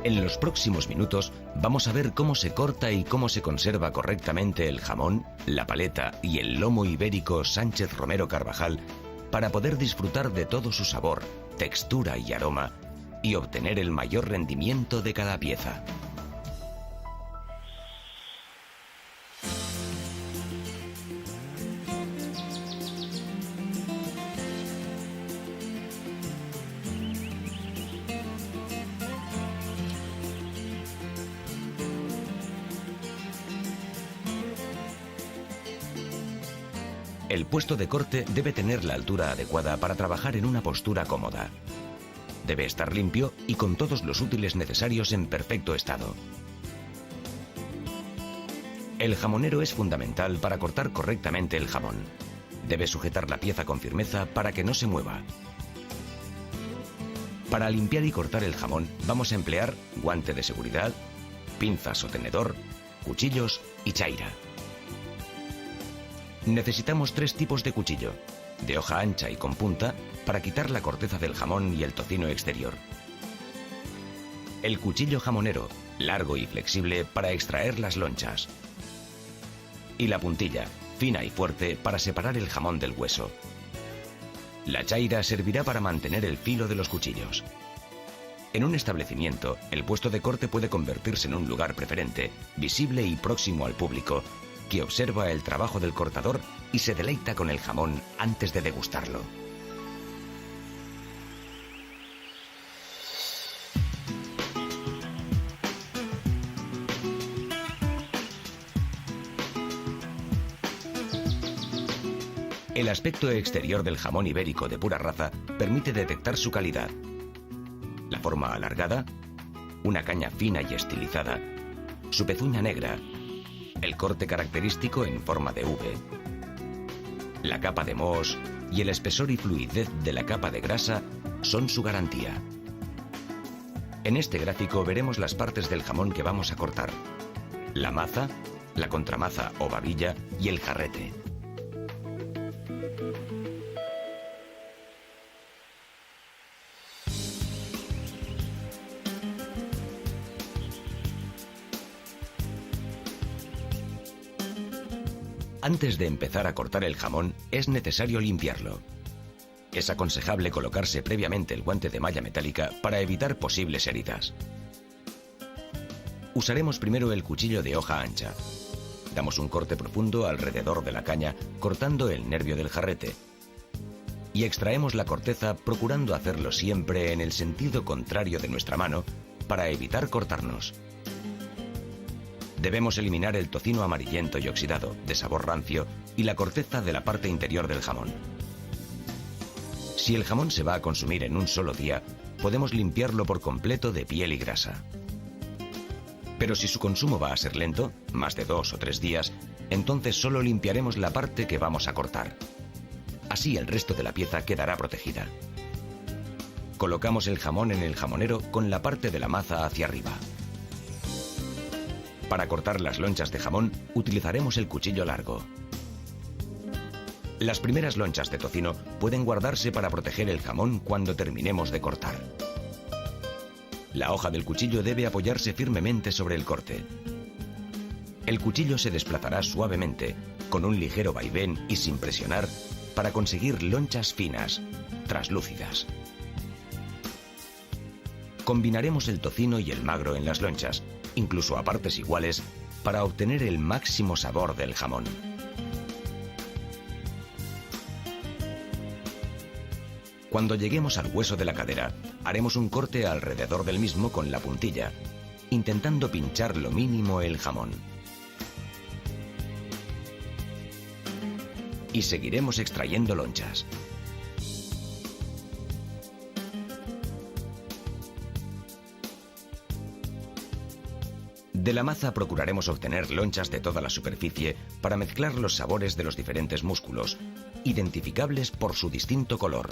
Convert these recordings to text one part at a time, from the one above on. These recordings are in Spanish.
En los próximos minutos vamos a ver cómo se corta y cómo se conserva correctamente el jamón, la paleta y el lomo ibérico Sánchez Romero Carvajal para poder disfrutar de todo su sabor, textura y aroma y obtener el mayor rendimiento de cada pieza. El puesto de corte debe tener la altura adecuada para trabajar en una postura cómoda. Debe estar limpio y con todos los útiles necesarios en perfecto estado. El jamonero es fundamental para cortar correctamente el jamón. Debe sujetar la pieza con firmeza para que no se mueva. Para limpiar y cortar el jamón vamos a emplear guante de seguridad, pinzas o tenedor, cuchillos y chaira. Necesitamos 3 tipos de cuchillo, de hoja ancha y con punta, para quitar la corteza del jamón y el tocino exterior. El cuchillo jamonero, largo y flexible para extraer las lonchas. Y la puntilla, fina y fuerte para separar el jamón del hueso. La chaira servirá para mantener el filo de los cuchillos. En un establecimiento, el puesto de corte puede convertirse en un lugar preferente, visible y próximo al público, que observa el trabajo del cortador y se deleita con el jamón antes de degustarlo. El aspecto exterior del jamón ibérico de pura raza permite detectar su calidad. La forma alargada, una caña fina y estilizada, su pezuña negra, el corte característico en forma de V, la capa de moho y el espesor y fluidez de la capa de grasa son su garantía. En este gráfico veremos las partes del jamón que vamos a cortar: la maza, la contramaza o babilla y el jarrete. Antes de empezar a cortar el jamón, es necesario limpiarlo. Es aconsejable colocarse previamente el guante de malla metálica para evitar posibles heridas. Usaremos primero el cuchillo de hoja ancha. Damos un corte profundo alrededor de la caña, cortando el nervio del jarrete. Y extraemos la corteza procurando hacerlo siempre en el sentido contrario de nuestra mano para evitar cortarnos. Debemos eliminar el tocino amarillento y oxidado, de sabor rancio, y la corteza de la parte interior del jamón. Si el jamón se va a consumir en un solo día, podemos limpiarlo por completo de piel y grasa. Pero si su consumo va a ser lento, más de 2 o 3 días, entonces solo limpiaremos la parte que vamos a cortar. Así el resto de la pieza quedará protegida. Colocamos el jamón en el jamonero con la parte de la maza hacia arriba. Para cortar las lonchas de jamón, utilizaremos el cuchillo largo. Las primeras lonchas de tocino pueden guardarse para proteger el jamón cuando terminemos de cortar. La hoja del cuchillo debe apoyarse firmemente sobre el corte. El cuchillo se desplazará suavemente, con un ligero vaivén y sin presionar, para conseguir lonchas finas, traslúcidas. Combinaremos el tocino y el magro en las lonchas, incluso a partes iguales, para obtener el máximo sabor del jamón. Cuando lleguemos al hueso de la cadera, haremos un corte alrededor del mismo con la puntilla, intentando pinchar lo mínimo el jamón. Y seguiremos extrayendo lonchas. De la maza procuraremos obtener lonchas de toda la superficie para mezclar los sabores de los diferentes músculos, identificables por su distinto color.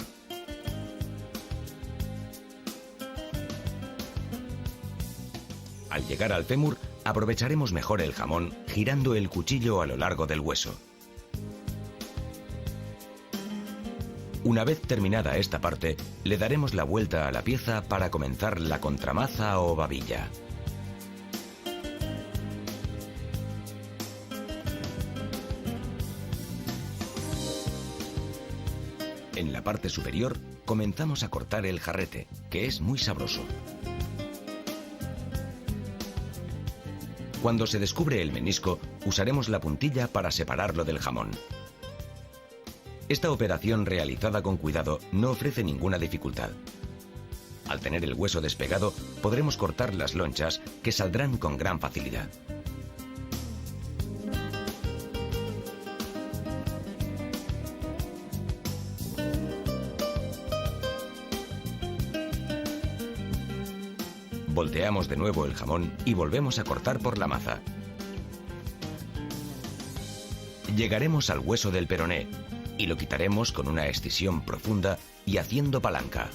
Al llegar al fémur, aprovecharemos mejor el jamón girando el cuchillo a lo largo del hueso. Una vez terminada esta parte, le daremos la vuelta a la pieza para comenzar la contramaza o babilla. En la parte superior comenzamos a cortar el jarrete, que es muy sabroso. Cuando se descubre el menisco, usaremos la puntilla para separarlo del jamón. Esta operación realizada con cuidado no ofrece ninguna dificultad. Al tener el hueso despegado, podremos cortar las lonchas, que saldrán con gran facilidad. Volteamos de nuevo el jamón y volvemos a cortar por la maza. Llegaremos al hueso del peroné y lo quitaremos con una escisión profunda y haciendo palanca.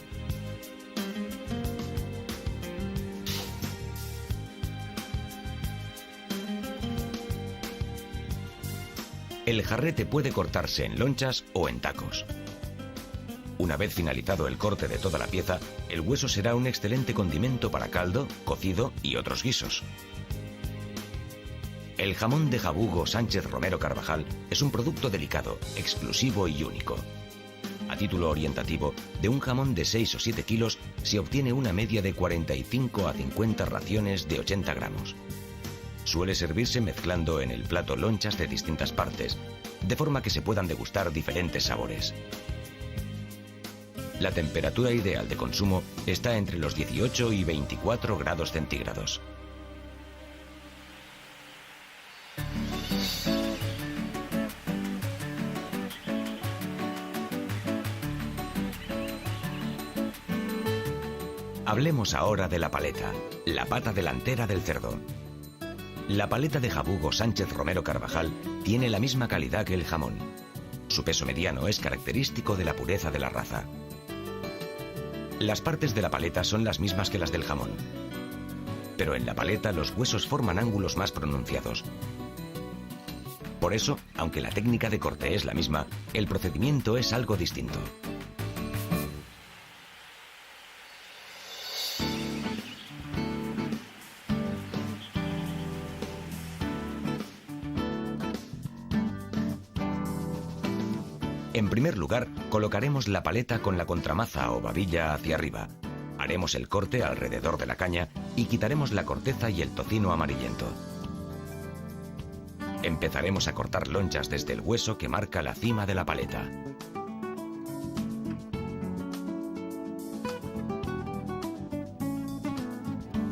El jarrete puede cortarse en lonchas o en tacos. Una vez finalizado el corte de toda la pieza, el hueso será un excelente condimento para caldo, cocido y otros guisos. El jamón de Jabugo Sánchez Romero Carvajal es un producto delicado, exclusivo y único. A título orientativo, de un jamón de 6 o 7 kilos se obtiene una media de 45 a 50 raciones de 80 gramos. Suele servirse mezclando en el plato lonchas de distintas partes, de forma que se puedan degustar diferentes sabores. La temperatura ideal de consumo está entre los 18 y 24 grados centígrados. Hablemos ahora de la paleta, la pata delantera del cerdo. La paleta de Jabugo Sánchez Romero Carvajal tiene la misma calidad que el jamón. Su peso mediano es característico de la pureza de la raza. Las partes de la paleta son las mismas que las del jamón, pero en la paleta los huesos forman ángulos más pronunciados. Por eso, aunque la técnica de corte es la misma, el procedimiento es algo distinto. En primer lugar, colocaremos la paleta con la contramaza o babilla hacia arriba. Haremos el corte alrededor de la caña y quitaremos la corteza y el tocino amarillento. Empezaremos a cortar lonchas desde el hueso que marca la cima de la paleta.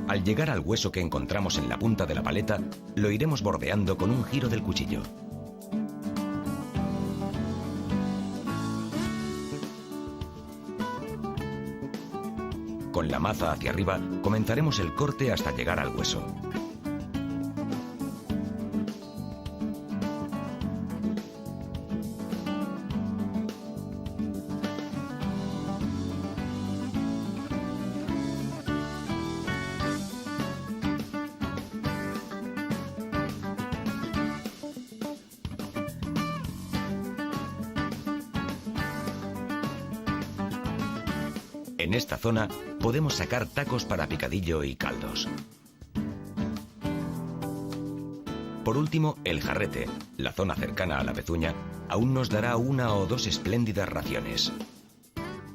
Al llegar al hueso que encontramos en la punta de la paleta, lo iremos bordeando con un giro del cuchillo. Con la maza hacia arriba, comenzaremos el corte hasta llegar al hueso. En esta zona podemos sacar tacos para picadillo y caldos. Por último, el jarrete, la zona cercana a la pezuña, aún nos dará una o dos espléndidas raciones.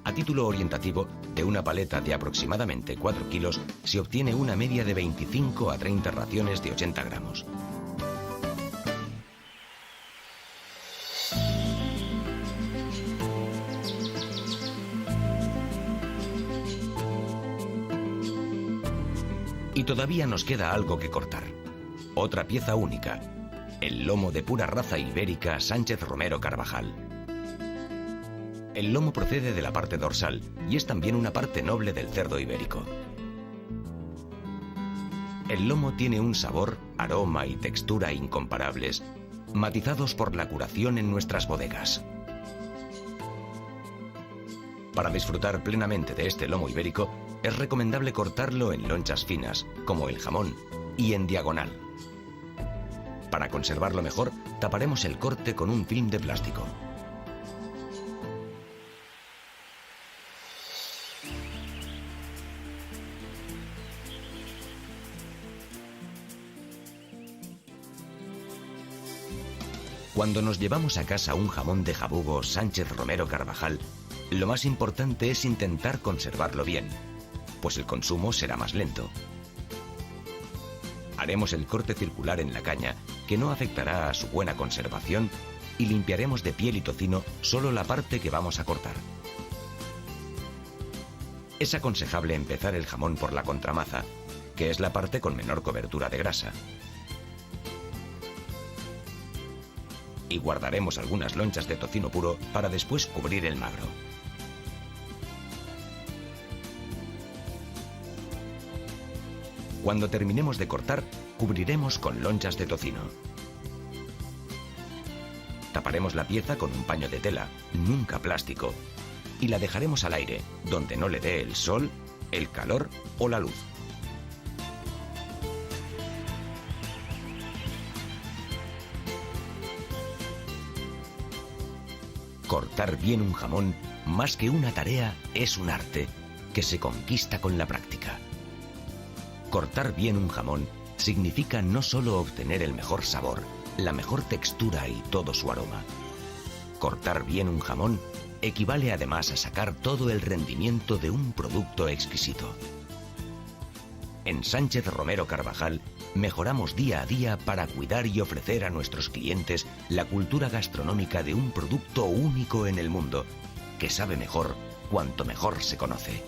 A título orientativo, de una paleta de aproximadamente 4 kilos se obtiene una media de 25 a 30 raciones de 80 gramos. Y todavía nos queda algo que cortar. Otra pieza única, el lomo de pura raza ibérica Sánchez Romero Carvajal. El lomo procede de la parte dorsal y es también una parte noble del cerdo ibérico. El lomo tiene un sabor, aroma y textura incomparables, matizados por la curación en nuestras bodegas. Para disfrutar plenamente de este lomo ibérico, es recomendable cortarlo en lonchas finas, como el jamón, y en diagonal. Para conservarlo mejor, taparemos el corte con un film de plástico. Cuando nos llevamos a casa un jamón de Jabugo Sánchez Romero Carvajal, lo más importante es intentar conservarlo bien, pues el consumo será más lento. Haremos el corte circular en la caña, que no afectará a su buena conservación, y limpiaremos de piel y tocino solo la parte que vamos a cortar. Es aconsejable empezar el jamón por la contramaza, que es la parte con menor cobertura de grasa. Y guardaremos algunas lonchas de tocino puro para después cubrir el magro. Cuando terminemos de cortar, cubriremos con lonchas de tocino. Taparemos la pieza con un paño de tela, nunca plástico, y la dejaremos al aire, donde no le dé el sol, el calor o la luz. Cortar bien un jamón, más que una tarea, es un arte que se conquista con la práctica. Cortar bien un jamón significa no solo obtener el mejor sabor, la mejor textura y todo su aroma. Cortar bien un jamón equivale además a sacar todo el rendimiento de un producto exquisito. En Sánchez Romero Carvajal mejoramos día a día para cuidar y ofrecer a nuestros clientes la cultura gastronómica de un producto único en el mundo, que sabe mejor cuanto mejor se conoce.